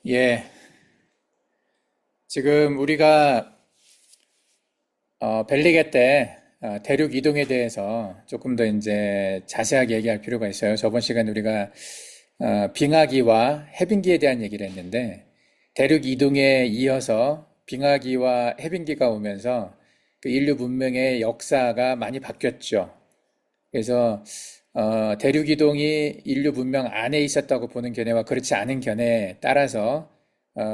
예, 지금 우리가 벨리게 때 대륙 이동에 대해서 조금 더 이제 자세하게 얘기할 필요가 있어요. 저번 시간에 우리가 빙하기와 해빙기에 대한 얘기를 했는데 대륙 이동에 이어서 빙하기와 해빙기가 오면서 그 인류 문명의 역사가 많이 바뀌었죠. 그래서 대륙 이동이 인류 문명 안에 있었다고 보는 견해와 그렇지 않은 견해에 따라서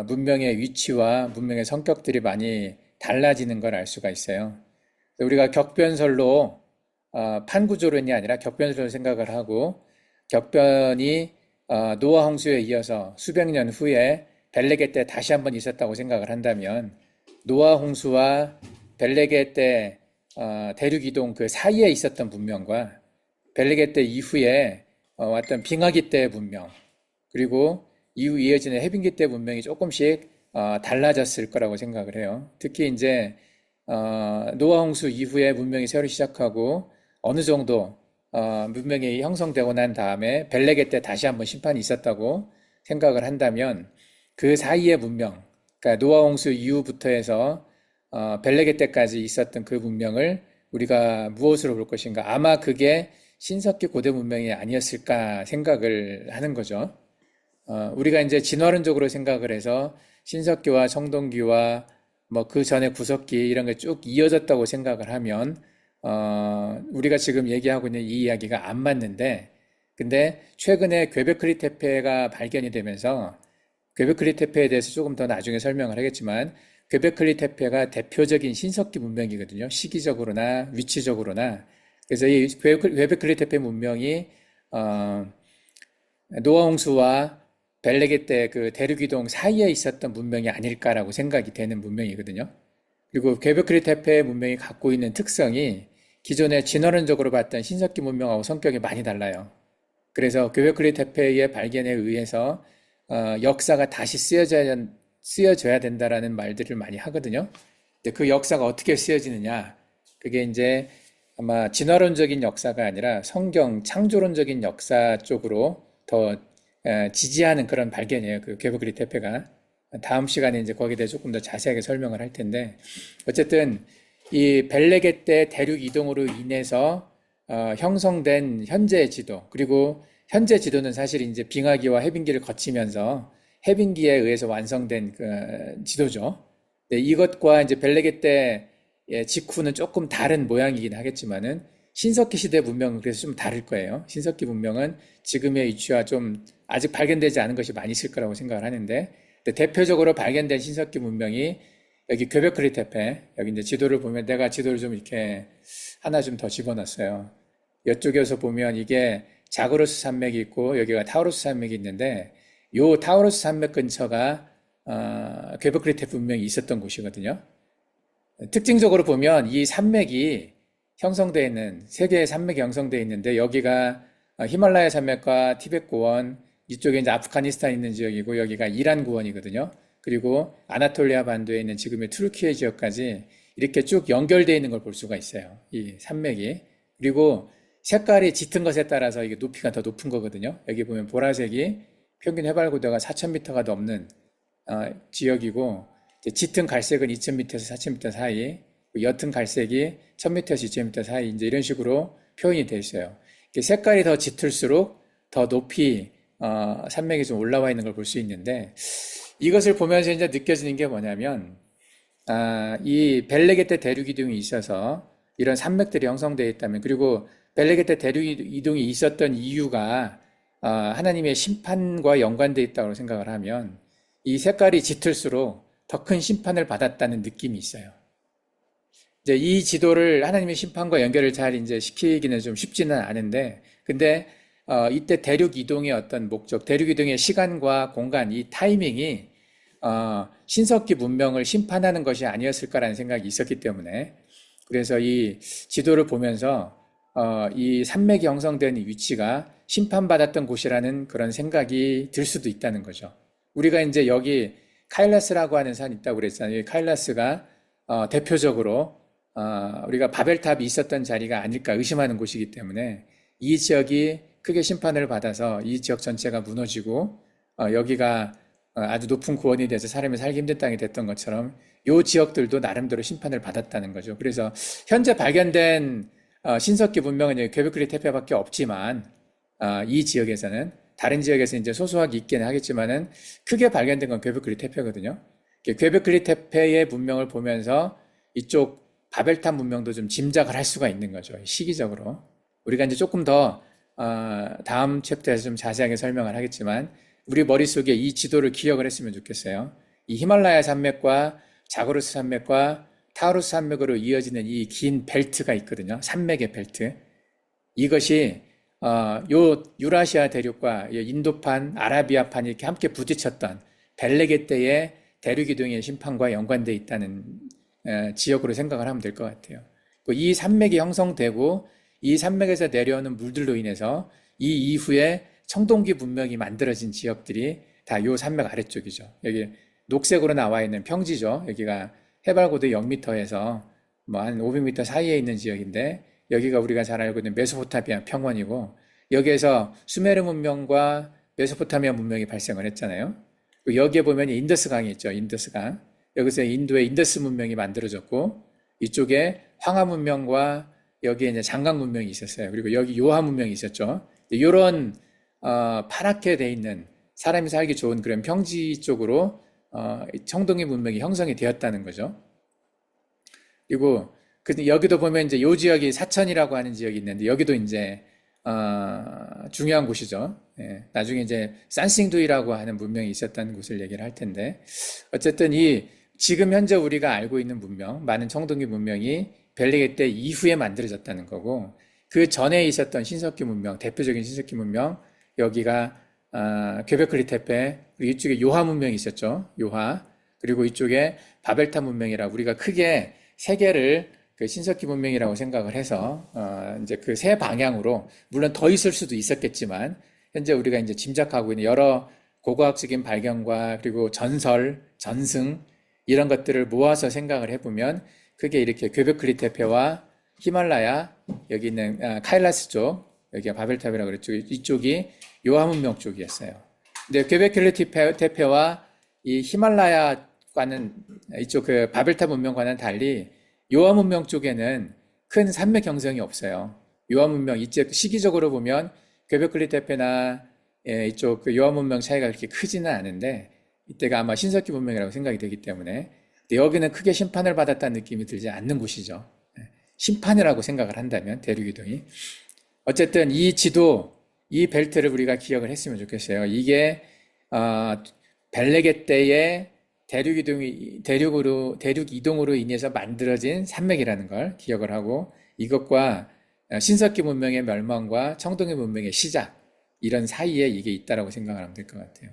문명의 위치와 문명의 성격들이 많이 달라지는 걸 알 수가 있어요. 우리가 격변설로 판구조론이 아니라 격변설로 생각을 하고 격변이 노아 홍수에 이어서 수백 년 후에 벨레게 때 다시 한번 있었다고 생각을 한다면 노아 홍수와 벨레게 때 대륙 이동 그 사이에 있었던 문명과 벨레게 때 이후에 왔던 빙하기 때 문명 그리고 이후 이어지는 해빙기 때 문명이 조금씩 달라졌을 거라고 생각을 해요. 특히 이제 노아 홍수 이후에 문명이 새로 시작하고 어느 정도 문명이 형성되고 난 다음에 벨레게 때 다시 한번 심판이 있었다고 생각을 한다면 그 사이의 문명, 그러니까 노아 홍수 이후부터 해서 벨레게 때까지 있었던 그 문명을 우리가 무엇으로 볼 것인가? 아마 그게 신석기 고대 문명이 아니었을까 생각을 하는 거죠. 우리가 이제 진화론적으로 생각을 해서 신석기와 청동기와 뭐 그 전에 구석기 이런 게 쭉 이어졌다고 생각을 하면 우리가 지금 얘기하고 있는 이 이야기가 안 맞는데 근데 최근에 괴베크리 테페가 발견이 되면서 괴베크리 테페에 대해서 조금 더 나중에 설명을 하겠지만 괴베크리 테페가 대표적인 신석기 문명이거든요. 시기적으로나 위치적으로나 그래서 이 괴베크리 테페 문명이 노아 홍수와 벨레게 때 그 대륙 이동 사이에 있었던 문명이 아닐까라고 생각이 되는 문명이거든요. 그리고 괴베크리 테페 문명이 갖고 있는 특성이 기존에 진화론적으로 봤던 신석기 문명하고 성격이 많이 달라요. 그래서 괴베크리 테페의 발견에 의해서 역사가 다시 쓰여져야 된다라는 말들을 많이 하거든요. 근데 그 역사가 어떻게 쓰여지느냐? 그게 이제 아마 진화론적인 역사가 아니라 성경 창조론적인 역사 쪽으로 더 지지하는 그런 발견이에요. 그 괴브그리 테페가. 다음 시간에 이제 거기에 대해 조금 더 자세하게 설명을 할 텐데 어쨌든 이 벨레게 때 대륙 이동으로 인해서 형성된 현재 지도 그리고 현재 지도는 사실 이제 빙하기와 해빙기를 거치면서 해빙기에 의해서 완성된 그 지도죠. 네, 이것과 이제 벨레게 때 직후는 조금 다른 모양이긴 하겠지만은 신석기 시대 문명은 그래서 좀 다를 거예요. 신석기 문명은 지금의 위치와 좀 아직 발견되지 않은 것이 많이 있을 거라고 생각을 하는데 대표적으로 발견된 신석기 문명이 여기 gö베클리 테페 여기 이제 지도를 보면 내가 지도를 좀 이렇게 하나 좀 더 집어넣었어요. 이쪽에서 보면 이게 자그로스 산맥이 있고 여기가 타우로스 산맥이 있는데 요 타우로스 산맥 근처가 gö베클리 테페 문명이 있었던 곳이거든요. 특징적으로 보면 이 산맥이 형성되어 있는 세 개의 산맥이 형성되어 있는데 여기가 히말라야 산맥과 티베트 고원 이쪽에 이제 아프가니스탄 있는 지역이고 여기가 이란 고원이거든요. 그리고 아나톨리아 반도에 있는 지금의 투르키예 지역까지 이렇게 쭉 연결되어 있는 걸 볼 수가 있어요. 이 산맥이. 그리고 색깔이 짙은 것에 따라서 이게 높이가 더 높은 거거든요. 여기 보면 보라색이 평균 해발 고도가 4,000m가 넘는 지역이고 짙은 갈색은 2,000m에서 4,000m 사이, 옅은 갈색이 1,000m에서 2,000m 사이 이제 이런 식으로 표현이 되어 있어요. 색깔이 더 짙을수록 더 높이 산맥이 좀 올라와 있는 걸 볼 수 있는데 이것을 보면서 이제 느껴지는 게 뭐냐면 이 벨레게 때 대륙 이동이 있어서 이런 산맥들이 형성되어 있다면 그리고 벨레게 때 대륙 이동이 있었던 이유가 하나님의 심판과 연관되어 있다고 생각을 하면 이 색깔이 짙을수록 더 큰 심판을 받았다는 느낌이 있어요. 이제 이 지도를 하나님의 심판과 연결을 잘 이제 시키기는 좀 쉽지는 않은데, 근데 이때 대륙 이동의 어떤 목적, 대륙 이동의 시간과 공간, 이 타이밍이 신석기 문명을 심판하는 것이 아니었을까라는 생각이 있었기 때문에, 그래서 이 지도를 보면서 이 산맥이 형성된 위치가 심판받았던 곳이라는 그런 생각이 들 수도 있다는 거죠. 우리가 이제 여기 카일라스라고 하는 산이 있다고 그랬잖아요. 카일라스가 대표적으로 우리가 바벨탑이 있었던 자리가 아닐까 의심하는 곳이기 때문에 이 지역이 크게 심판을 받아서 이 지역 전체가 무너지고 여기가 아주 높은 고원이 돼서 사람이 살기 힘든 땅이 됐던 것처럼 요 지역들도 나름대로 심판을 받았다는 거죠. 그래서 현재 발견된 신석기 문명은 여기 괴베크리 테페밖에 없지만 이 지역에서는 다른 지역에서 이제 소소하게 있기는 하겠지만은 크게 발견된 건 괴베크리 테페거든요. 괴베크리 테페의 문명을 보면서 이쪽 바벨탑 문명도 좀 짐작을 할 수가 있는 거죠. 시기적으로. 우리가 이제 조금 더 다음 챕터에서 좀 자세하게 설명을 하겠지만 우리 머릿속에 이 지도를 기억을 했으면 좋겠어요. 이 히말라야 산맥과 자그로스 산맥과 타우루스 산맥으로 이어지는 이 긴 벨트가 있거든요. 산맥의 벨트. 이것이 요 유라시아 대륙과 인도판, 아라비아판이 이렇게 함께 부딪혔던 벨레게 때의 대륙 이동의 심판과 연관되어 있다는 지역으로 생각을 하면 될 것 같아요. 이 산맥이 형성되고 이 산맥에서 내려오는 물들로 인해서 이 이후에 청동기 문명이 만들어진 지역들이 다 요 산맥 아래쪽이죠. 여기 녹색으로 나와 있는 평지죠. 여기가 해발고도 0m에서 뭐 한 500m 사이에 있는 지역인데 여기가 우리가 잘 알고 있는 메소포타미아 평원이고 여기에서 수메르 문명과 메소포타미아 문명이 발생을 했잖아요. 여기에 보면 인더스 강이 있죠. 인더스 강. 여기서 인도의 인더스 문명이 만들어졌고 이쪽에 황하 문명과 여기에 이제 장강 문명이 있었어요. 그리고 여기 요하 문명이 있었죠. 이런 파랗게 돼 있는 사람이 살기 좋은 그런 평지 쪽으로 청동기 문명이 형성이 되었다는 거죠. 그리고 여기도 보면 이제 요 지역이 사천이라고 하는 지역이 있는데 여기도 이제 중요한 곳이죠. 예, 나중에 이제 산싱두이라고 하는 문명이 있었다는 곳을 얘기를 할 텐데 어쨌든 이 지금 현재 우리가 알고 있는 문명, 많은 청동기 문명이 벨리게 때 이후에 만들어졌다는 거고 그 전에 있었던 신석기 문명, 대표적인 신석기 문명 여기가 괴베클리 테페, 그리고 이쪽에 요하 문명이 있었죠. 요하. 그리고 이쪽에 바벨탑 문명이라 우리가 크게 세 개를 그 신석기 문명이라고 생각을 해서 이제 그 세 방향으로 물론 더 있을 수도 있었겠지만 현재 우리가 이제 짐작하고 있는 여러 고고학적인 발견과 그리고 전설, 전승 이런 것들을 모아서 생각을 해보면 크게 이렇게 괴베클리 테페와 히말라야 여기 있는 카일라스 쪽 여기가 바벨탑이라고 그랬죠. 이쪽이 요하 문명 쪽이었어요. 근데 괴베클리 테페와 이 히말라야과는 이쪽 그 바벨탑 문명과는 달리 요하 문명 쪽에는 큰 산맥 형성이 없어요. 요하 문명 이제 시기적으로 보면 괴베클리 테페나 이쪽 그 요하 문명 차이가 그렇게 크지는 않은데 이때가 아마 신석기 문명이라고 생각이 되기 때문에 근데 여기는 크게 심판을 받았다는 느낌이 들지 않는 곳이죠. 심판이라고 생각을 한다면 대륙 이동이 어쨌든 이 지도 이 벨트를 우리가 기억을 했으면 좋겠어요. 이게 벨레게 때의 대륙 이동으로 인해서 만들어진 산맥이라는 걸 기억을 하고 이것과 신석기 문명의 멸망과 청동기 문명의 시작 이런 사이에 이게 있다라고 생각을 하면 될 것 같아요.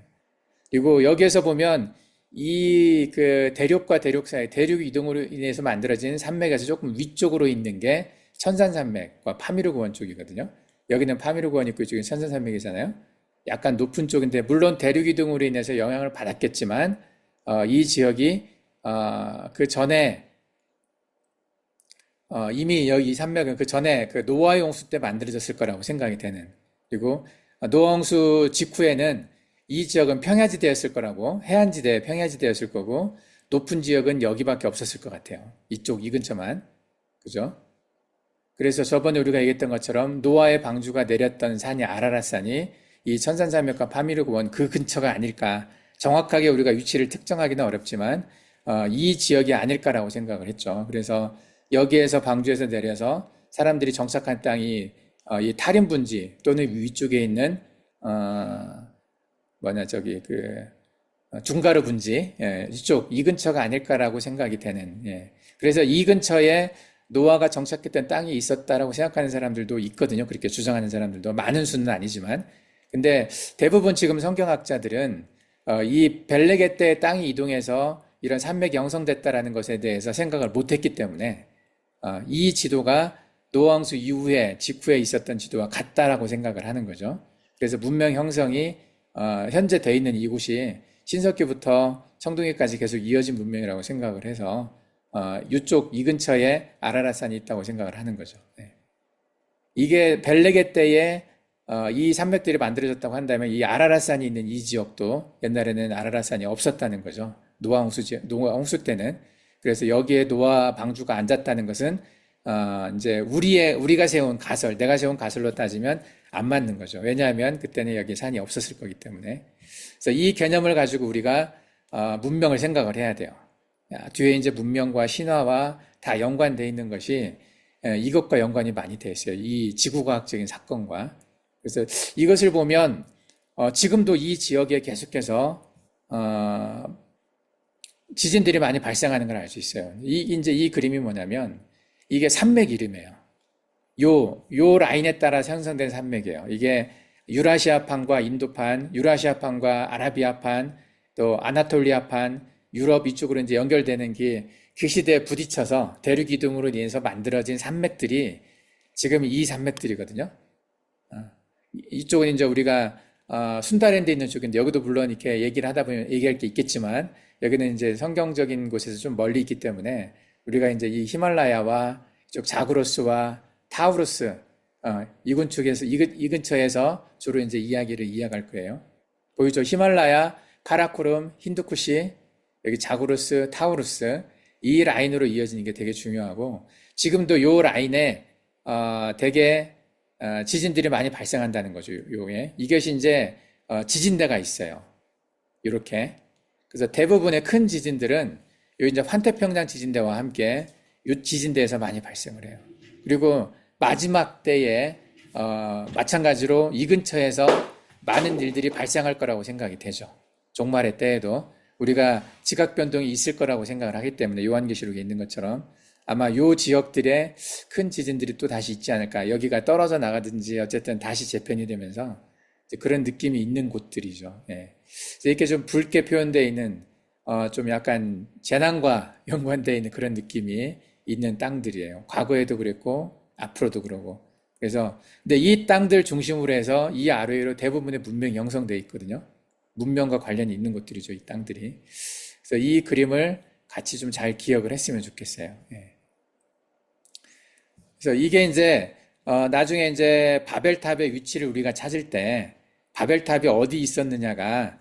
그리고 여기에서 보면 이 그 대륙과 대륙 사이 대륙 이동으로 인해서 만들어진 산맥에서 조금 위쪽으로 있는 게 천산산맥과 파미르구원 쪽이거든요. 여기는 파미르구원 있고 이쪽은 천산산맥이잖아요. 약간 높은 쪽인데 물론 대륙 이동으로 인해서 영향을 받았겠지만 이 지역이 그 전에 이미 여기 이 산맥은 그 전에 그 노아 홍수 때 만들어졌을 거라고 생각이 되는 그리고 노아 홍수 직후에는 이 지역은 평야지대였을 거라고 해안지대 평야지대였을 거고 높은 지역은 여기밖에 없었을 것 같아요. 이쪽 이 근처만 그죠? 그래서 저번에 우리가 얘기했던 것처럼 노아의 방주가 내렸던 산이 아라랏산이 이 천산산맥과 파미르구원 그 근처가 아닐까 정확하게 우리가 위치를 특정하기는 어렵지만 이 지역이 아닐까라고 생각을 했죠. 그래서 여기에서 방주에서 내려서 사람들이 정착한 땅이 이 타림 분지 또는 위쪽에 있는 중가르 분지 이쪽 이 근처가 아닐까라고 생각이 되는 그래서 이 근처에 노아가 정착했던 땅이 있었다라고 생각하는 사람들도 있거든요. 그렇게 주장하는 사람들도 많은 수는 아니지만 근데 대부분 지금 성경학자들은 이 벨레게 때 땅이 이동해서 이런 산맥이 형성됐다라는 것에 대해서 생각을 못했기 때문에 이 지도가 노아홍수 이후에 직후에 있었던 지도와 같다라고 생각을 하는 거죠. 그래서 문명 형성이 현재 돼 있는 이곳이 신석기부터 청동기까지 계속 이어진 문명이라고 생각을 해서 이쪽 이 근처에 아라랏산이 있다고 생각을 하는 거죠. 이게 벨레게 때의 이 산맥들이 만들어졌다고 한다면 이 아라라산이 있는 이 지역도 옛날에는 아라라산이 없었다는 거죠. 노아 홍수 때는. 그래서 여기에 노아 방주가 앉았다는 것은 이제 우리가 세운 가설, 내가 세운 가설로 따지면 안 맞는 거죠. 왜냐하면 그때는 여기 산이 없었을 거기 때문에. 그래서 이 개념을 가지고 우리가 문명을 생각을 해야 돼요. 뒤에 이제 문명과 신화와 다 연관되어 있는 것이 이것과 연관이 많이 되어 있어요. 이 지구과학적인 사건과. 그래서 이것을 보면 지금도 이 지역에 계속해서 지진들이 많이 발생하는 걸 알 수 있어요. 이제 이 그림이 뭐냐면 이게 산맥 이름이에요. 요 라인에 따라 형성된 산맥이에요. 이게 유라시아판과 인도판, 유라시아판과 아라비아판, 또 아나톨리아판, 유럽 이쪽으로 이제 연결되는 그 시대에 부딪혀서 대륙 이동으로 인해서 만들어진 산맥들이 지금 이 산맥들이거든요. 이쪽은 이제 우리가 순다랜드 있는 쪽인데 여기도 물론 이렇게 얘기를 하다 보면 얘기할 게 있겠지만 여기는 이제 성경적인 곳에서 좀 멀리 있기 때문에 우리가 이제 이 히말라야와 이쪽 자그로스와 타우루스 이 근처에서 주로 이제 이야기를 이어갈 거예요. 보이죠? 히말라야, 카라코름, 힌두쿠시, 여기 자그로스, 타우루스 이 라인으로 이어지는 게 되게 중요하고 지금도 요 라인에 되게 지진들이 많이 발생한다는 거죠. 요게 이것이 이제 지진대가 있어요. 이렇게 그래서 대부분의 큰 지진들은 요 이제 환태평양 지진대와 함께 요 지진대에서 많이 발생을 해요. 그리고 마지막 때에 마찬가지로 이 근처에서 많은 일들이 발생할 거라고 생각이 되죠. 종말의 때에도 우리가 지각 변동이 있을 거라고 생각을 하기 때문에 요한계시록에 있는 것처럼 아마 요 지역들의 큰 지진들이 또 다시 있지 않을까. 여기가 떨어져 나가든지 어쨌든 다시 재편이 되면서 그런 느낌이 있는 곳들이죠. 예. 이렇게 좀 붉게 표현되어 있는 좀 약간 재난과 연관되어 있는 그런 느낌이 있는 땅들이에요. 과거에도 그랬고 앞으로도 그러고. 그래서 근데 이 땅들 중심으로 해서 이 아래로 대부분의 문명이 형성되어 있거든요. 문명과 관련이 있는 곳들이죠, 이 땅들이. 그래서 이 그림을 같이 좀 잘 기억을 했으면 좋겠어요. 예. 그래서 이게 이제 나중에 이제 바벨탑의 위치를 우리가 찾을 때 바벨탑이 어디 있었느냐가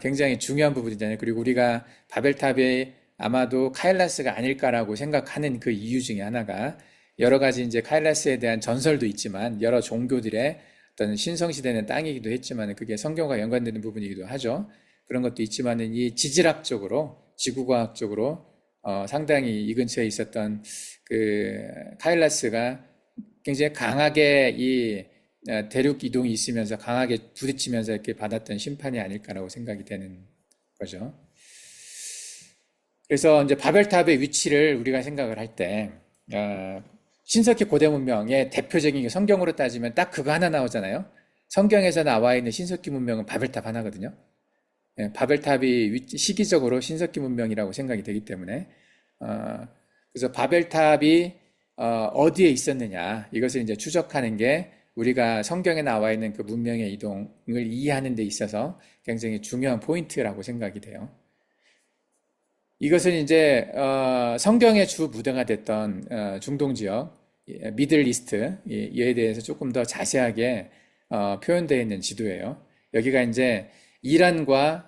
굉장히 중요한 부분이잖아요. 그리고 우리가 바벨탑이 아마도 카일라스가 아닐까라고 생각하는 그 이유 중에 하나가 여러 가지 이제 카일라스에 대한 전설도 있지만 여러 종교들의 어떤 신성시대는 땅이기도 했지만 그게 성경과 연관되는 부분이기도 하죠. 그런 것도 있지만은 이 지질학적으로 지구과학적으로 상당히 이 근처에 있었던 그 카일라스가 굉장히 강하게 이 대륙 이동이 있으면서 강하게 부딪히면서 이렇게 받았던 심판이 아닐까라고 생각이 되는 거죠. 그래서 이제 바벨탑의 위치를 우리가 생각을 할 때 신석기 고대 문명의 대표적인 게 성경으로 따지면 딱 그거 하나 나오잖아요. 성경에서 나와 있는 신석기 문명은 바벨탑 하나거든요. 예, 바벨탑이 시기적으로 신석기 문명이라고 생각이 되기 때문에 그래서 바벨탑이 어디에 있었느냐 이것을 이제 추적하는 게 우리가 성경에 나와 있는 그 문명의 이동을 이해하는 데 있어서 굉장히 중요한 포인트라고 생각이 돼요. 이것은 이제 성경의 주 무대가 됐던 중동 지역 미들 이스트 이에 대해서 조금 더 자세하게 표현되어 있는 지도예요. 여기가 이제 이란이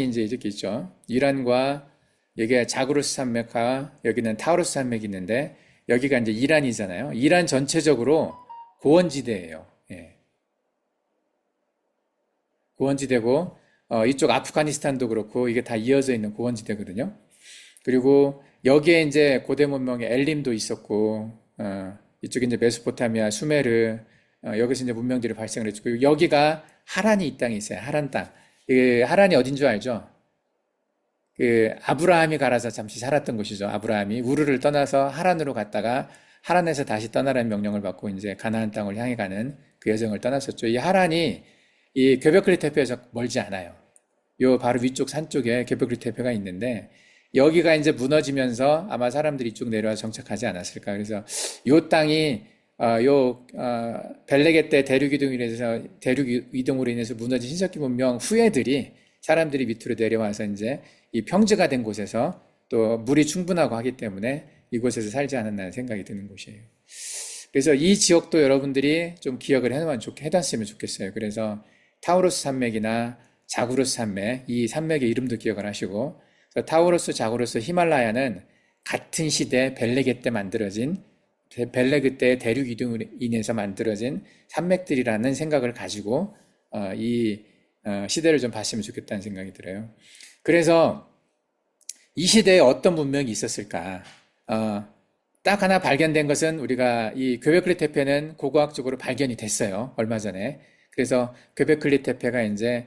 이제 이렇게 있죠. 이란과 여기가 자그로스 산맥과 여기는 타우루스 산맥이 있는데 여기가 이제 이란이잖아요. 이란 전체적으로 고원지대예요. 예. 고원지대고 이쪽 아프가니스탄도 그렇고 이게 다 이어져 있는 고원지대거든요. 그리고 여기에 이제 고대 문명의 엘림도 있었고 이쪽에 이제 메소포타미아, 수메르 여기서 이제 문명들이 발생을 했고 그리고 여기가 하란이 이 땅이 있어요. 하란 땅. 그 하란이 어딘 줄 알죠? 그 아브라함이 가라사 잠시 살았던 곳이죠. 아브라함이 우르를 떠나서 하란으로 갔다가 하란에서 다시 떠나라는 명령을 받고 이제 가나안 땅을 향해 가는 그 여정을 떠났었죠. 이 하란이 이 괴베크리 태페에서 멀지 않아요. 요 바로 위쪽 산 쪽에 괴베크리 태페가 있는데 여기가 이제 무너지면서 아마 사람들이 이쪽 내려와서 정착하지 않았을까. 그래서 요 땅이 벨레게 때 대륙 이동으로 인해서 무너진 신석기 문명 후예들이 사람들이 밑으로 내려와서 이제 이 평지가 된 곳에서 또 물이 충분하고 하기 때문에 이곳에서 살지 않았나 생각이 드는 곳이에요. 그래서 이 지역도 여러분들이 좀 기억을 해놨으면 좋겠어요. 그래서 타우루스 산맥이나 자구루스 산맥, 이 산맥의 이름도 기억을 하시고, 그래서 타우루스, 자구루스, 히말라야는 같은 시대 벨레게 때 만들어진, 벨레그 때의 대륙 이동으로 인해서 만들어진 산맥들이라는 생각을 가지고 이 시대를 좀 봤으면 좋겠다는 생각이 들어요. 그래서 이 시대에 어떤 문명이 있었을까? 딱 하나 발견된 것은 우리가 이 gö베클리 테페는 고고학적으로 발견이 됐어요. 얼마 전에. 그래서 gö베클리 테페가 이제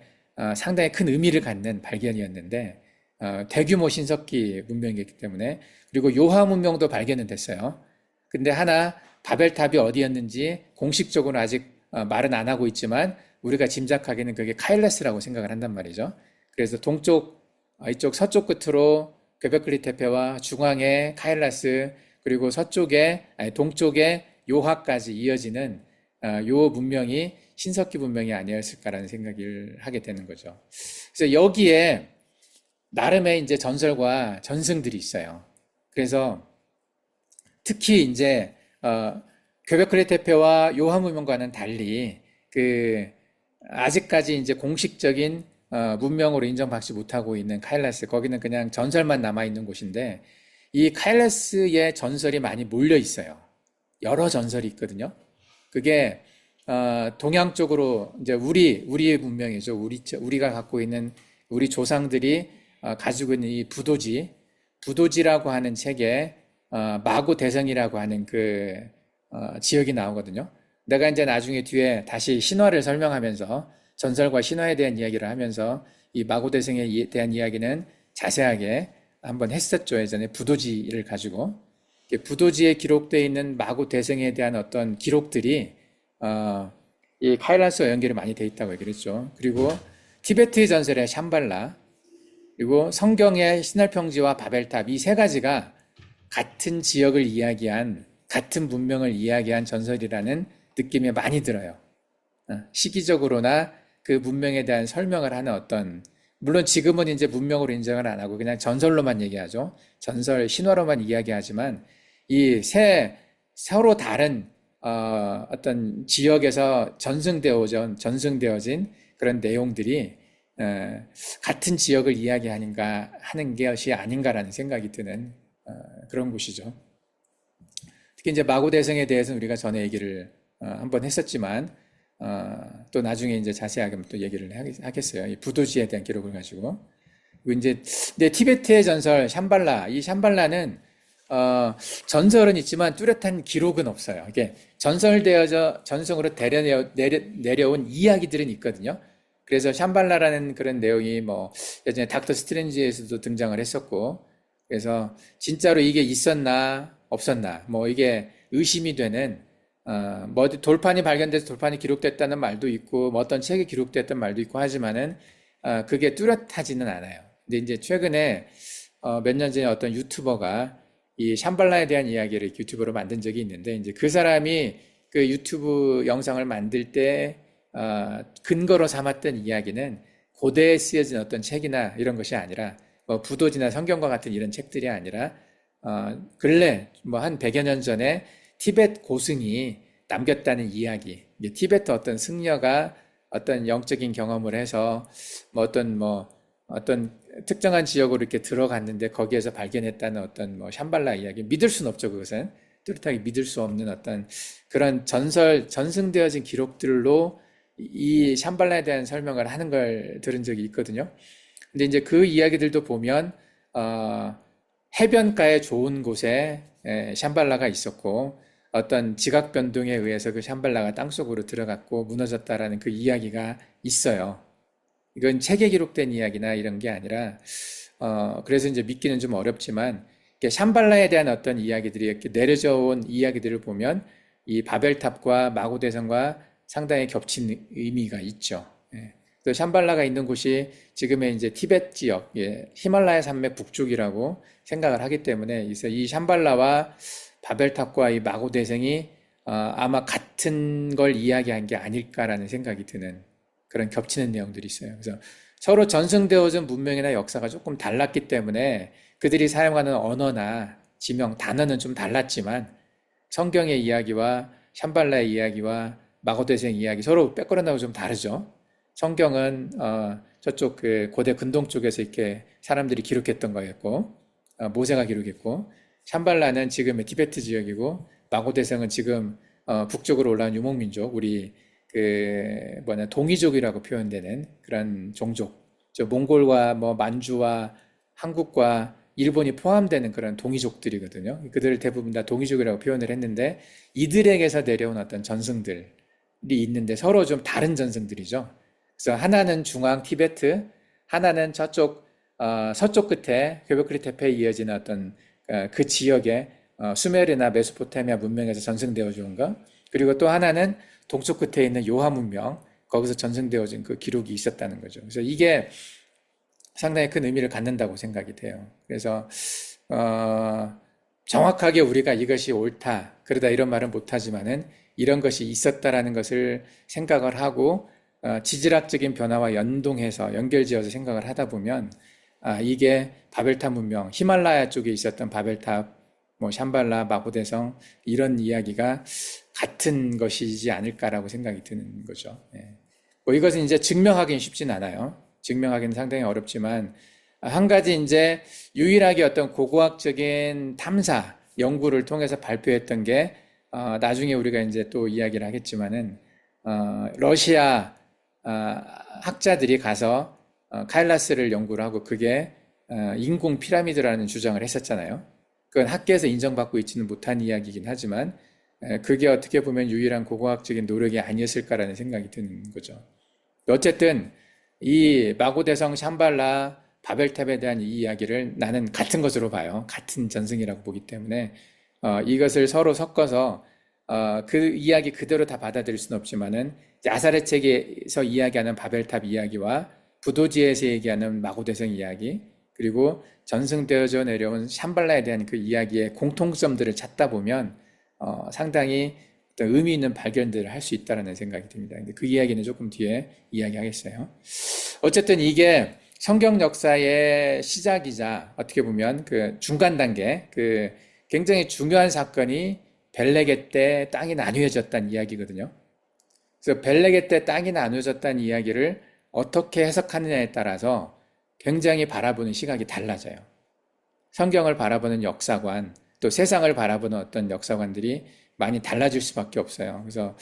상당히 큰 의미를 갖는 발견이었는데 대규모 신석기 문명이기 때문에 그리고 요하 문명도 발견은 됐어요. 근데 하나 바벨탑이 어디였는지 공식적으로 아직 말은 안 하고 있지만 우리가 짐작하기는 그게 카일레스라고 생각을 한단 말이죠. 그래서 이쪽 서쪽 끝으로 gö베클리 테페와 중앙에 카일라스 그리고 동쪽에 요하까지 이어지는 요 문명이 신석기 문명이 아니었을까라는 생각을 하게 되는 거죠. 그래서 여기에 나름의 이제 전설과 전승들이 있어요. 그래서 특히 이제 gö베클리 테페와 요하 문명과는 달리 아직까지 이제 공식적인 문명으로 인정받지 못하고 있는 카일라스, 거기는 그냥 전설만 남아있는 곳인데, 이 카일라스의 전설이 많이 몰려 있어요. 여러 전설이 있거든요. 그게, 동양 쪽으로, 이제 우리의 문명이죠. 우리가 갖고 있는, 우리 조상들이 가지고 있는 이 부도지라고 하는 책에, 마고 대성이라고 하는 지역이 나오거든요. 내가 이제 나중에 뒤에 다시 신화를 설명하면서 전설과 신화에 대한 이야기를 하면서 이 마고대생에 대한 이야기는 자세하게 한번 했었죠. 예전에 부도지를 가지고. 부도지에 기록되어 있는 마고대생에 대한 어떤 기록들이 이 카일라스와 연결이 많이 돼 있다고 얘기를 했죠. 그리고 티베트 전설의 샴발라, 그리고 성경의 신할평지와 바벨탑, 이 세 가지가 같은 지역을 이야기한, 같은 문명을 이야기한 전설이라는 느낌이 많이 들어요. 시기적으로나 그 문명에 대한 설명을 하는 물론 지금은 이제 문명으로 인정을 안 하고 그냥 전설로만 얘기하죠. 전설, 신화로만 이야기하지만 서로 다른 어떤 지역에서 전승되어진 그런 내용들이 같은 지역을 이야기하는 것이 아닌가라는 생각이 드는 그런 곳이죠. 특히 이제 마고대성에 대해서는 우리가 전에 얘기를 한번 했었지만 또 나중에 이제 자세하게 또 얘기를 하겠어요. 이 부도지에 대한 기록을 가지고. 그리고 이제 티베트의 전설 샴발라, 이 샴발라는 전설은 있지만 뚜렷한 기록은 없어요. 이게 전성으로 내려온 이야기들은 있거든요. 그래서 샴발라라는 그런 내용이 예전에 닥터 스트레인지에서도 등장을 했었고, 그래서 진짜로 이게 있었나 없었나 이게 의심이 되는 돌판이 발견돼서 돌판이 기록됐다는 말도 있고 어떤 책에 기록됐던 말도 있고 하지만은 그게 뚜렷하지는 않아요. 근데 이제 최근에 몇 년 전에 어떤 유튜버가 이 샴발라에 대한 이야기를 유튜브로 만든 적이 있는데, 이제 그 사람이 그 유튜브 영상을 만들 때 근거로 삼았던 이야기는 고대에 쓰여진 어떤 책이나 이런 것이 아니라 부도지나 성경과 같은 이런 책들이 아니라 근래 한 100여 년 전에 티벳 고승이 남겼다는 이야기. 티베트 어떤 승려가 어떤 영적인 경험을 해서 어떤 특정한 지역으로 이렇게 들어갔는데 거기에서 발견했다는 어떤 샴발라 이야기. 믿을 수는 없죠, 그것은. 뚜렷하게 믿을 수 없는 어떤 그런 전승되어진 기록들로 이 샴발라에 대한 설명을 하는 걸 들은 적이 있거든요. 근데 이제 그 이야기들도 보면 해변가에 좋은 곳에 샴발라가 있었고 어떤 지각 변동에 의해서 그 샴발라가 땅속으로 들어갔고 무너졌다라는 그 이야기가 있어요. 이건 책에 기록된 이야기나 이런 게 아니라 그래서 이제 믿기는 좀 어렵지만 샴발라에 대한 어떤 이야기들이 이렇게 내려져 온 이야기들을 보면 이 바벨탑과 마고대성과 상당히 겹친 의미가 있죠. 또 샴발라가 있는 곳이 지금의 이제 티벳 지역, 히말라야 산맥 북쪽이라고 생각을 하기 때문에 이 샴발라와 바벨탑과 이 마고대생이 아마 같은 걸 이야기한 게 아닐까라는 생각이 드는 그런 겹치는 내용들이 있어요. 그래서 서로 전승되어진 문명이나 역사가 조금 달랐기 때문에 그들이 사용하는 언어나 지명, 단어는 좀 달랐지만 성경의 이야기와 샴발라의 이야기와 마고대생 이야기 서로 백그라운드가 좀 다르죠. 성경은 저쪽 그 고대 근동 쪽에서 이렇게 사람들이 기록했던 거였고 모세가 기록했고 샴발라는 지금의 티베트 지역이고 마고대생은 지금 북쪽으로 올라온 유목민족 우리 그 뭐냐 동이족이라고 표현되는 그런 종족 저 몽골과 뭐 만주와 한국과 일본이 포함되는 그런 동이족들이거든요. 그들을 대부분 다 동이족이라고 표현을 했는데 이들에게서 내려온 어떤 전승들이 있는데 서로 좀 다른 전승들이죠. 그래서 하나는 중앙 티베트, 하나는 저쪽 서쪽 끝에 gö베클리 테페에 이어지는 어떤 그 지역의 수메르나 메소포타미아 문명에서 전승되어 준 것, 그리고 또 하나는 동쪽 끝에 있는 요하 문명 거기서 전승되어진 그 기록이 있었다는 거죠. 그래서 이게 상당히 큰 의미를 갖는다고 생각이 돼요. 그래서 정확하게 우리가 이것이 옳다, 그러다 이런 말은 못하지만은 이런 것이 있었다라는 것을 생각을 하고 지질학적인 변화와 연동해서 연결지어서 생각을 하다 보면 이게 바벨탑 문명, 히말라야 쪽에 있었던 바벨탑, 뭐 샴발라, 마고대성 이런 이야기가 같은 것이지 않을까라고 생각이 드는 거죠. 예. 뭐 이것은 이제 증명하기는 쉽진 않아요. 증명하기는 상당히 어렵지만 한 가지 이제 유일하게 어떤 고고학적인 탐사 연구를 통해서 발표했던 게 나중에 우리가 이제 또 이야기를 하겠지만은 러시아 학자들이 가서 카일라스를 연구를 하고 그게 인공 피라미드라는 주장을 했었잖아요. 그건 학계에서 인정받고 있지는 못한 이야기이긴 하지만 그게 어떻게 보면 유일한 고고학적인 노력이 아니었을까라는 생각이 드는 거죠. 어쨌든 이 마고대성 샴발라 바벨탑에 대한 이 이야기를 나는 같은 것으로 봐요. 같은 전승이라고 보기 때문에 이것을 서로 섞어서 그 이야기 그대로 다 받아들일 수는 없지만은 야사렛 책에서 이야기하는 바벨탑 이야기와 부도지에서 얘기하는 마고대성 이야기 그리고 전승되어져 내려온 샴발라에 대한 그 이야기의 공통점들을 찾다 보면 상당히 어떤 의미 있는 발견들을 할 수 있다는 생각이 듭니다. 근데 그 이야기는 조금 뒤에 이야기하겠어요. 어쨌든 이게 성경 역사의 시작이자 어떻게 보면 그 중간 단계, 그 굉장히 중요한 사건이 벨레게 때 땅이 나뉘어졌다는 이야기거든요. 그래서 벨레게 때 땅이 나뉘어졌다는 이야기를 어떻게 해석하느냐에 따라서 굉장히 바라보는 시각이 달라져요. 성경을 바라보는 역사관, 또 세상을 바라보는 어떤 역사관들이 많이 달라질 수밖에 없어요. 그래서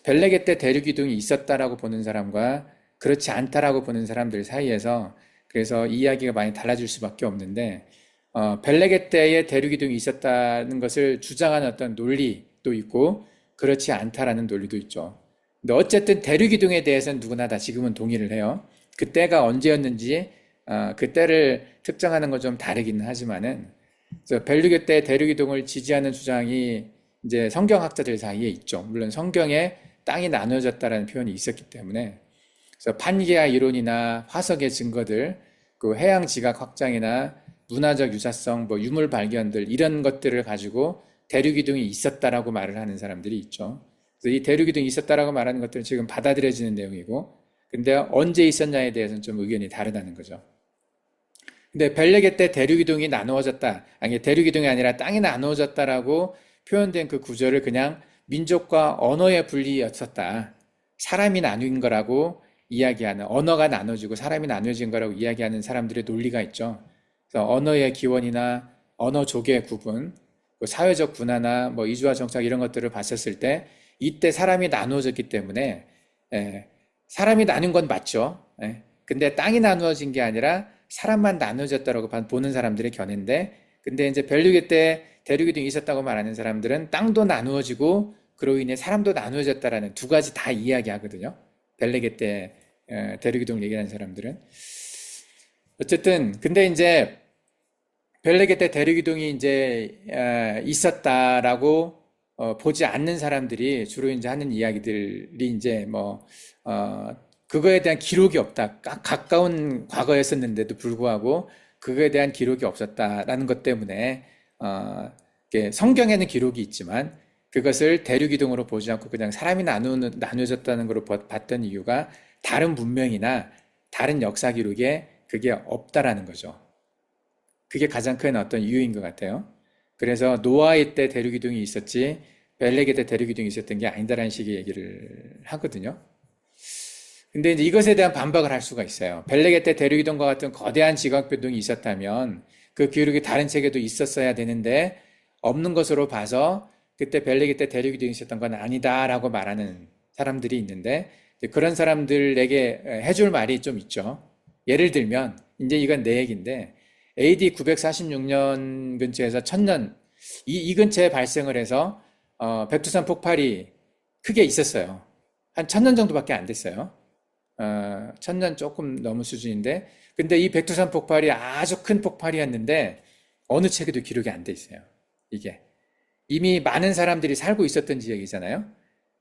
벨레게 때 대륙이동이 있었다라고 보는 사람과 그렇지 않다라고 보는 사람들 사이에서 그래서 이야기가 많이 달라질 수밖에 없는데 벨레게 때에 대륙이동이 있었다는 것을 주장하는 어떤 논리도 있고 그렇지 않다라는 논리도 있죠. 근데 어쨌든 대륙이동에 대해서는 누구나 다 지금은 동의를 해요. 그때가 언제였는지 그때를 특정하는 건 좀 다르기는 하지만은 그래서 벨류게 때 대륙이동을 지지하는 주장이 이제 성경학자들 사이에 있죠. 물론 성경에 땅이 나눠졌다라는 표현이 있었기 때문에 그래서 판게아 이론이나 화석의 증거들, 그 해양 지각 확장이나 문화적 유사성, 뭐 유물 발견들 이런 것들을 가지고 대륙이동이 있었다라고 말을 하는 사람들이 있죠. 그래서 이 대륙이동이 있었다라고 말하는 것들은 지금 받아들여지는 내용이고, 근데 언제 있었냐에 대해서는 좀 의견이 다르다는 거죠. 근데 벨레게 때 대륙이동이 나누어졌다, 아니 대륙이동이 아니라 땅이 나누어졌다라고 표현된 그 구절을 그냥 민족과 언어의 분리였었다. 사람이 나뉜 거라고 이야기하는, 언어가 나눠지고 사람이 나눠진 거라고 이야기하는 사람들의 논리가 있죠. 그래서 언어의 기원이나 언어 조개의 구분, 사회적 분화나 뭐 이주와 정착 이런 것들을 봤었을 때 이때 사람이 나누어졌기 때문에 사람이 나뉜 건 맞죠. 근데 땅이 나누어진 게 아니라 사람만 나누어졌다고 보는 사람들의 견해인데, 근데 이제 벨류게 때 대륙이동이 있었다고 말하는 사람들은 땅도 나누어지고 그로 인해 사람도 나누어졌다라는 두 가지 다 이야기하거든요. 벨레게 때 대륙이동을 얘기하는 사람들은. 어쨌든 근데 이제 벨레게 때 대륙이동이 이제 있었다라고 보지 않는 사람들이 주로 이제 하는 이야기들이 이제 뭐 그거에 대한 기록이 없다. 가까운 과거였었는데도 불구하고 그거에 대한 기록이 없었다라는 것 때문에 성경에는 기록이 있지만 그것을 대륙이동으로 보지 않고 그냥 사람이 나누어졌다는 걸로 봤던 이유가 다른 문명이나 다른 역사 기록에 그게 없다라는 거죠. 그게 가장 큰 어떤 이유인 것 같아요. 그래서 노아의 때 대류기둥이 있었지 벨렉의 때 대류기둥이 있었던 게 아니다라는 식의 얘기를 하거든요. 근데 이제 이것에 대한 반박을 할 수가 있어요. 벨렉의 때 대류기둥과 같은 거대한 지각변동이 있었다면 그 기록이 다른 책에도 있었어야 되는데 없는 것으로 봐서 그때 벨렉의 때 대류기둥이 있었던 건 아니다라고 말하는 사람들이 있는데 그런 사람들에게 해줄 말이 좀 있죠. 예를 들면 이제 이건 내 얘기인데 AD 946년 근처에서 1000년 이 근처에 발생을 해서 백두산 폭발이 크게 있었어요. 한 1000년 정도밖에 안 됐어요. 1000년 조금 넘은 수준인데 근데 이 백두산 폭발이 아주 큰 폭발이었는데 어느 책에도 기록이 안 돼 있어요. 이게 이미 많은 사람들이 살고 있었던 지역이잖아요.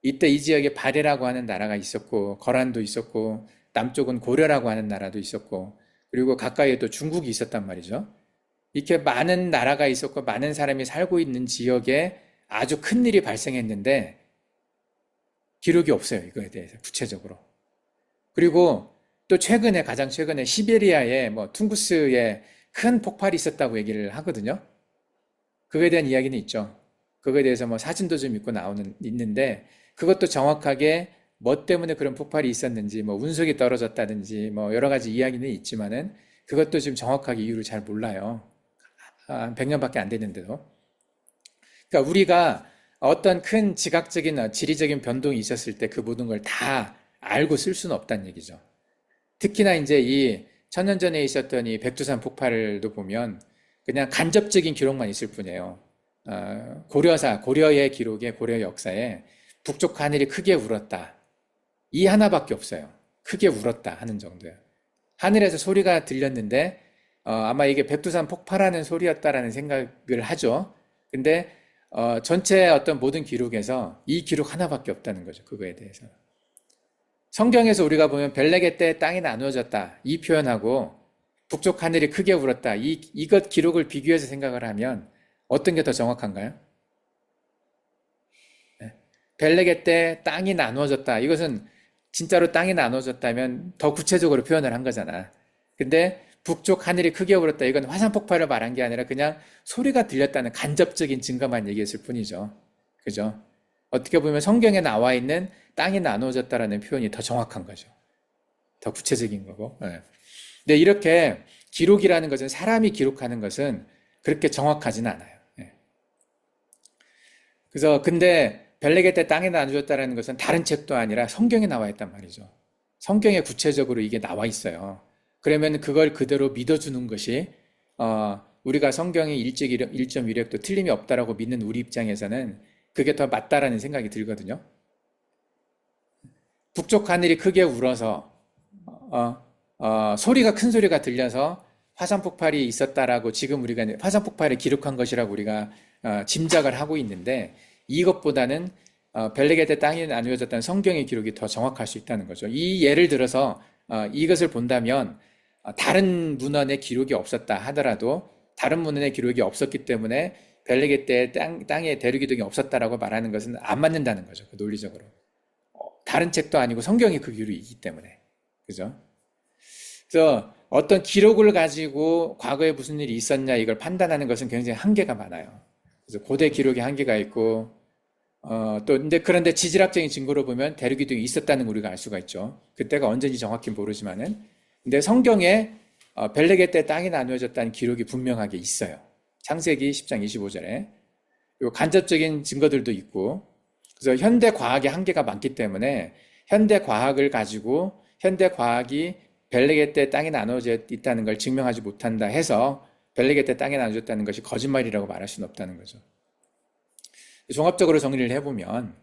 이때 이 지역에 발해라고 하는 나라가 있었고 거란도 있었고 남쪽은 고려라고 하는 나라도 있었고 그리고 가까이에 또 중국이 있었단 말이죠. 이렇게 많은 나라가 있었고 많은 사람이 살고 있는 지역에 아주 큰 일이 발생했는데 기록이 없어요. 이거에 대해서 구체적으로. 그리고 또 최근에 가장 최근에 시베리아에 뭐 퉁구스에 큰 폭발이 있었다고 얘기를 하거든요. 그거에 대한 이야기는 있죠. 그거에 대해서 뭐 사진도 좀 있는데 그것도 정확하게 뭐 때문에 그런 폭발이 있었는지 뭐 운석이 떨어졌다든지 뭐 여러 가지 이야기는 있지만은 그것도 지금 정확하게 이유를 잘 몰라요. 한 100년밖에 안 됐는데도. 그러니까 우리가 어떤 큰 지각적인 지리적인 변동이 있었을 때 그 모든 걸 다 알고 쓸 수는 없다는 얘기죠. 특히나 이제 이 천년 전에 있었던 이 백두산 폭발도 보면 그냥 간접적인 기록만 있을 뿐이에요. 고려의 기록에, 고려 역사에 북쪽 하늘이 크게 울었다. 이 하나밖에 없어요. 크게 울었다 하는 정도예요. 하늘에서 소리가 들렸는데 아마 이게 백두산 폭발하는 소리였다라는 생각을 하죠. 근데 전체 어떤 모든 기록에서 이 기록 하나밖에 없다는 거죠. 그거에 대해서. 성경에서 우리가 보면 벨레게 때 땅이 나누어졌다. 이 표현하고 북쪽 하늘이 크게 울었다. 이것 기록을 비교해서 생각을 하면 어떤 게 더 정확한가요? 벨레게 때 땅이 나누어졌다. 이것은 진짜로 땅이 나누어졌다면 더 구체적으로 표현을 한 거잖아. 근데 북쪽 하늘이 크게 울었다. 이건 화산 폭발을 말한 게 아니라 그냥 소리가 들렸다는 간접적인 증거만 얘기했을 뿐이죠. 그죠? 어떻게 보면 성경에 나와 있는 땅이 나누어졌다라는 표현이 더 정확한 거죠. 더 구체적인 거고. 네. 근데 이렇게 기록이라는 것은 사람이 기록하는 것은 그렇게 정확하진 않아요. 네. 그래서 근데 벨레게 때 땅이 나누어졌다라는 것은 다른 책도 아니라 성경에 나와 있단 말이죠. 성경에 구체적으로 이게 나와 있어요. 그러면 그걸 그대로 믿어주는 것이 우리가 성경의 1.1획도 틀림이 없다라고 믿는 우리 입장에서는 그게 더 맞다라는 생각이 들거든요. 북쪽 하늘이 크게 울어서 소리가 큰 소리가 들려서 화산 폭발이 있었다라고 지금 우리가 화산 폭발을 기록한 것이라고 우리가 짐작을 하고 있는데 이것보다는 벨레게 때 땅이 나누어졌다는 성경의 기록이 더 정확할 수 있다는 거죠. 이 예를 들어서 이것을 본다면 다른 문헌에 기록이 없었다 하더라도 다른 문헌에 기록이 없었기 때문에 벨레게 때 땅에 대류기둥이 없었다라고 말하는 것은 안 맞는다는 거죠. 그 논리적으로. 다른 책도 아니고 성경이 그 기록이기 때문에. 그죠? 그래서 어떤 기록을 가지고 과거에 무슨 일이 있었냐 이걸 판단하는 것은 굉장히 한계가 많아요. 그래서 고대 기록에 한계가 있고 그런데 지질학적인 증거로 보면 대류기둥이 있었다는 걸 우리가 알 수가 있죠. 그때가 언제인지 정확히 모르지만은. 근데 성경에 벨레게 때 땅이 나누어졌다는 기록이 분명하게 있어요. 창세기 10장 25절에. 그리고 간접적인 증거들도 있고. 그래서 현대 과학의 한계가 많기 때문에 현대 과학을 가지고 현대 과학이 벨레게 때 땅이 나누어져 있다는 걸 증명하지 못한다 해서 벨레게 때 땅이 나누어졌다는 것이 거짓말이라고 말할 수는 없다는 거죠. 종합적으로 정리를 해보면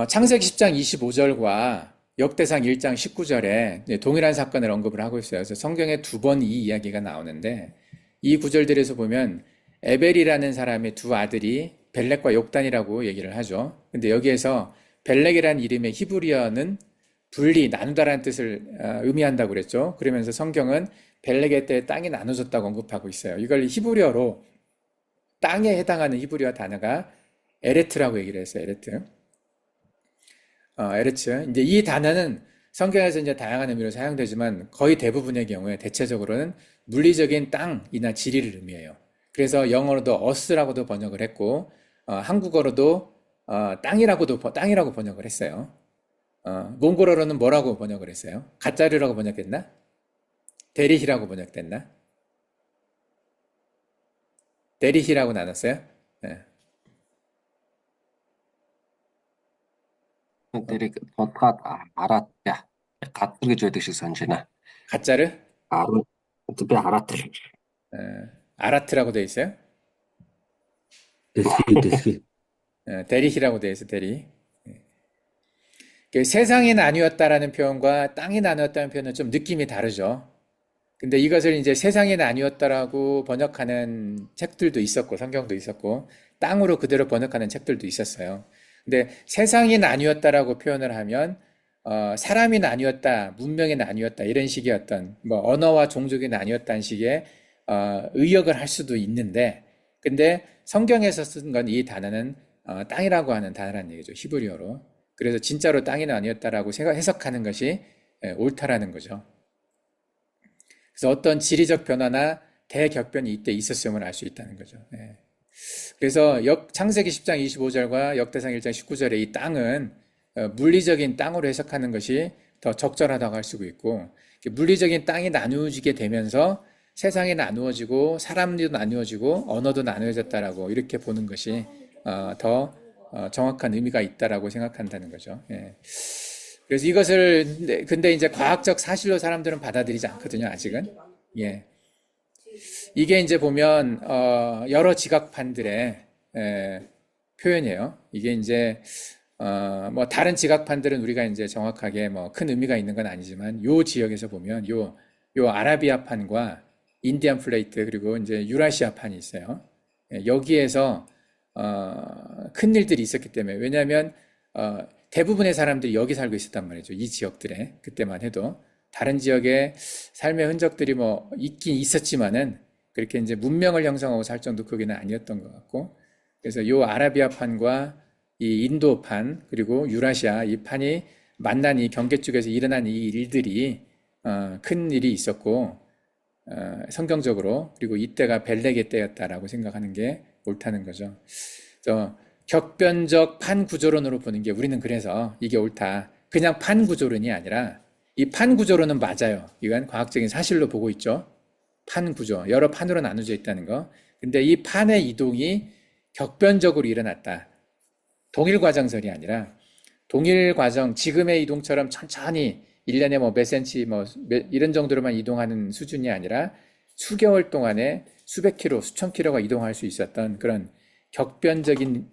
창세기 10장 25절과 역대상 1장 19절에 동일한 사건을 언급을 하고 있어요. 그래서 성경에 두 번 이 이야기가 나오는데 이 구절들에서 보면 에벨이라는 사람의 두 아들이 벨렉과 욕단이라고 얘기를 하죠. 근데 여기에서 벨렉이라는 이름의 히브리어는 분리, 나누다라는 뜻을 의미한다고 그랬죠. 그러면서 성경은 벨렉의 때 땅이 나눠졌다고 언급하고 있어요. 이걸 히브리어로 땅에 해당하는 히브리어 단어가 에레트라고 얘기를 했어요. 에레트. 에레츠. 이제 이 단어는 성경에서 이제 다양한 의미로 사용되지만 거의 대부분의 경우에 대체적으로는 물리적인 땅이나 지리를 의미해요. 그래서 영어로도 us라고도 번역을 했고, 한국어로도 땅이라고 번역을 했어요. 몽골어로는 뭐라고 번역을 했어요? 가짜르라고 번역했나? 데리히라고 번역됐나? 데리히라고 나눴어요? 예. Тэрийг тодгаад хараад гадар гэж байдаг шиг санаж байна. 가짜르? Арав би хараад л 아라트라고 돼 있어요? дэлхий. 데리히라고 돼 있어, 데리. 그 세상이 나뉘었다라는 표현과 땅이 나뉘었다는 표현은 좀 느낌이 다르죠. 근데 이것을 이제 세상이 나뉘었다라고 번역하는 책들도 있었고, 성경도 있었고, 땅으로 그대로 번역하는 책들도 있었어요. 근데 세상이 나뉘었다라고 표현을 하면, 사람이 나뉘었다, 문명이 나뉘었다, 이런 식의 어떤, 뭐, 언어와 종족이 나뉘었다는 식의, 의역을 할 수도 있는데, 근데 성경에서 쓴 건 이 단어는, 땅이라고 하는 단어라는 얘기죠. 히브리어로. 그래서 진짜로 땅이 나뉘었다라고 해석하는 것이 옳다라는 거죠. 그래서 어떤 지리적 변화나 대격변이 이때 있었음을 알 수 있다는 거죠. 예. 그래서 창세기 10장 25절과 역대상 1장 19절의 이 땅은 물리적인 땅으로 해석하는 것이 더 적절하다고 할 수 있고, 물리적인 땅이 나누어지게 되면서 세상이 나누어지고 사람도 나누어지고 언어도 나누어졌다라고 이렇게 보는 것이 더 정확한 의미가 있다라고 생각한다는 거죠. 예. 그래서 이것을 근데 이제 과학적 사실로 사람들은 받아들이지 않거든요, 아직은. 예. 이게 이제 보면 여러 지각판들의 표현이에요. 이게 이제 뭐 다른 지각판들은 우리가 이제 정확하게 뭐 큰 의미가 있는 건 아니지만 요 지역에서 보면 요 아라비아판과 인디안 플레이트 그리고 이제 유라시아판이 있어요. 예, 여기에서 큰 일들이 있었기 때문에 왜냐하면 대부분의 사람들이 여기 살고 있었단 말이죠. 이 지역들에 그때만 해도 다른 지역에 삶의 흔적들이 뭐 있긴 있었지만은 그렇게 이제 문명을 형성하고 살 정도 크기는 아니었던 것 같고 그래서 요 아라비아판과 이 인도판 그리고 유라시아 이 판이 만난 이 경계 쪽에서 일어난 이 일들이 큰 일이 있었고 성경적으로 그리고 이때가 벨렉의 때였다라고 생각하는 게 옳다는 거죠. 그래서 격변적 판구조론으로 보는 게 우리는 그래서 이게 옳다. 그냥 판구조론이 아니라 이 판구조론은 맞아요. 이건 과학적인 사실로 보고 있죠. 판구조, 여러 판으로 나눠져 있다는 거. 근데 이 판의 이동이 격변적으로 일어났다. 동일 과정설이 아니라 동일 과정, 지금의 이동처럼 천천히 1년에 뭐 몇 센치 뭐 이런 정도로만 이동하는 수준이 아니라 수개월 동안에 수백 킬로, 수천 킬로가 이동할 수 있었던 그런 격변적인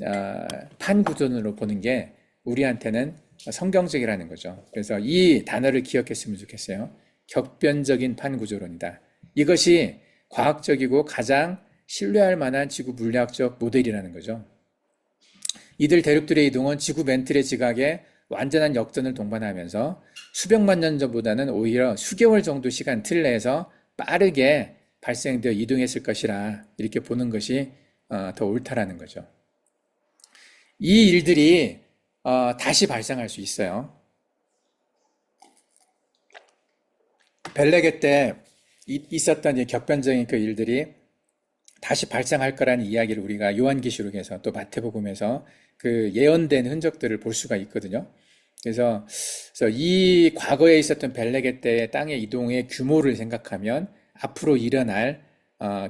판 구조론으로 보는 게 우리한테는 성경적이라는 거죠. 그래서 이 단어를 기억했으면 좋겠어요. 격변적인 판 구조론이다. 이것이 과학적이고 가장 신뢰할 만한 지구 물리학적 모델이라는 거죠. 이들 대륙들의 이동은 지구 멘틀의 지각에 완전한 역전을 동반하면서 수백만 년 전보다는 오히려 수개월 정도 시간 틀 내에서 빠르게 발생되어 이동했을 것이라 이렇게 보는 것이 더 옳다라는 거죠. 이 일들이 다시 발생할 수 있어요. 벨레게 때 있었던 이 격변적인 그 일들이 다시 발생할 거라는 이야기를 우리가 요한계시록에서 또 마태복음에서 그 예언된 흔적들을 볼 수가 있거든요. 그래서 이 과거에 있었던 벨레게 때의 땅의 이동의 규모를 생각하면 앞으로 일어날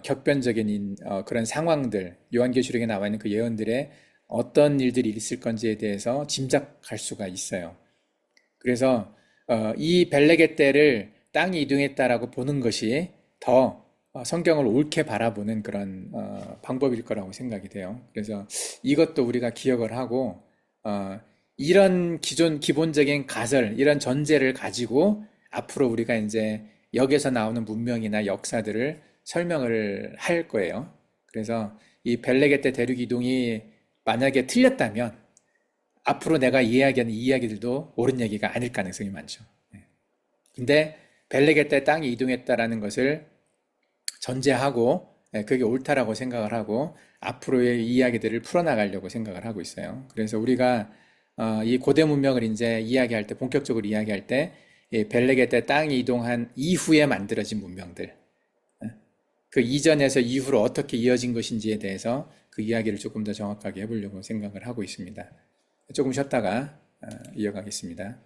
격변적인 그런 상황들, 요한계시록에 나와 있는 그 예언들의 어떤 일들이 있을 건지에 대해서 짐작할 수가 있어요. 그래서 이 벨레게 때를 땅이 이동했다라고 보는 것이 더 성경을 옳게 바라보는 그런 방법일 거라고 생각이 돼요. 그래서 이것도 우리가 기억을 하고 이런 기본적인 가설, 이런 전제를 가지고 앞으로 우리가 이제 여기서 나오는 문명이나 역사들을 설명을 할 거예요. 그래서 이 벨레게 때 대륙 이동이 만약에 틀렸다면 앞으로 내가 이야기하는 이야기들도 옳은 얘기가 아닐 가능성이 많죠. 근데 벨레게 때 땅이 이동했다라는 것을 전제하고 그게 옳다라고 생각을 하고 앞으로의 이야기들을 풀어나가려고 생각을 하고 있어요. 그래서 우리가 이 고대 문명을 이제 이야기할 때 본격적으로 이야기할 때 벨레게 때 땅이 이동한 이후에 만들어진 문명들 그 이전에서 이후로 어떻게 이어진 것인지에 대해서 그 이야기를 조금 더 정확하게 해보려고 생각을 하고 있습니다. 조금 쉬었다가 이어가겠습니다.